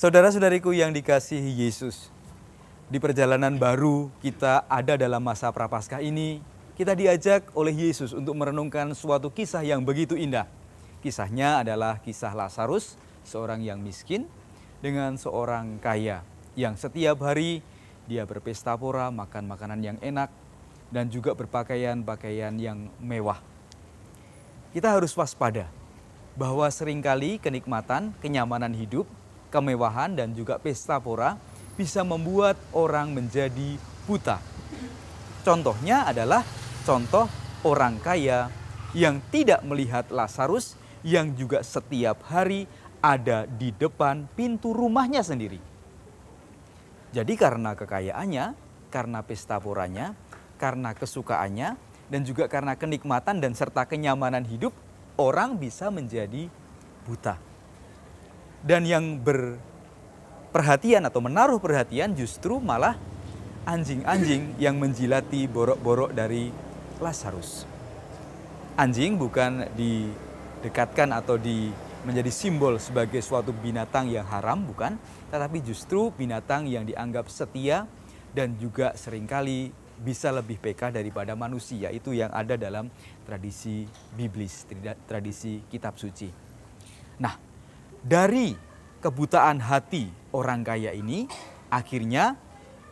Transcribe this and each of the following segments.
Saudara-saudariku yang dikasihi Yesus, di perjalanan baru kita ada dalam masa Prapaskah ini, kita diajak oleh Yesus untuk merenungkan suatu kisah yang begitu indah. Kisahnya adalah kisah Lazarus, seorang yang miskin dengan seorang kaya yang setiap hari dia berpesta pora, makan makanan yang enak dan juga berpakaian-pakaian yang mewah. Kita harus waspada bahwa seringkali kenikmatan, kenyamanan hidup, kemewahan dan juga pesta pora bisa membuat orang menjadi buta. Contohnya adalah contoh orang kaya yang tidak melihat Lazarus yang juga setiap hari ada di depan pintu rumahnya sendiri. Jadi karena kekayaannya, karena pesta poranya, karena kesukaannya, dan juga karena kenikmatan dan serta kenyamanan hidup, orang bisa menjadi buta. Dan yang berperhatian atau menaruh perhatian justru malah anjing-anjing yang menjilati borok-borok dari Lazarus. Anjing bukan didekatkan atau menjadi simbol sebagai suatu binatang yang haram, bukan, tetapi justru binatang yang dianggap setia dan juga seringkali bisa lebih peka daripada manusia. Itu yang ada dalam tradisi biblis, tradisi kitab suci. Nah, dari kebutaan hati orang kaya ini, akhirnya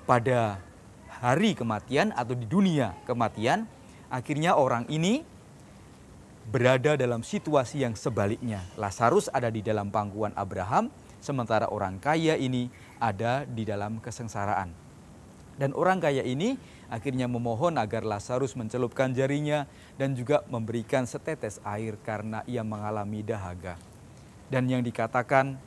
pada hari kematian atau di dunia kematian, akhirnya orang ini berada dalam situasi yang sebaliknya. Lazarus ada di dalam pangkuan Abraham, sementara orang kaya ini ada di dalam kesengsaraan. Dan orang kaya ini akhirnya memohon agar Lazarus mencelupkan jarinya dan juga memberikan setetes air karena ia mengalami dahaga. Dan yang dikatakan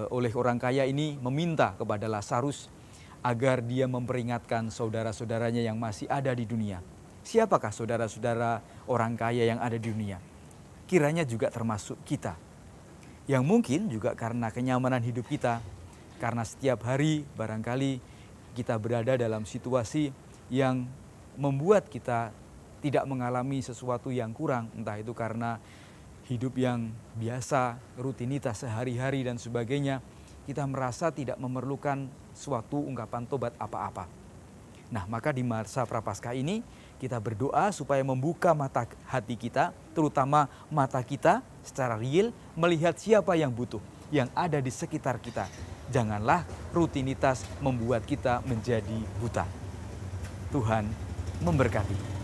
oleh orang kaya ini meminta kepada Lazarus agar dia memperingatkan saudara-saudaranya yang masih ada di dunia. Siapakah saudara-saudara orang kaya yang ada di dunia? Kiranya juga termasuk kita. Yang mungkin juga karena kenyamanan hidup kita, karena setiap hari barangkali kita berada dalam situasi yang membuat kita tidak mengalami sesuatu yang kurang, entah itu karena hidup yang biasa, rutinitas sehari-hari dan sebagainya, kita merasa tidak memerlukan suatu ungkapan tobat apa-apa. Nah, maka di masa Prapaskah ini kita berdoa supaya membuka mata hati kita, terutama mata kita secara real melihat siapa yang butuh, yang ada di sekitar kita. Janganlah rutinitas membuat kita menjadi buta. Tuhan memberkati.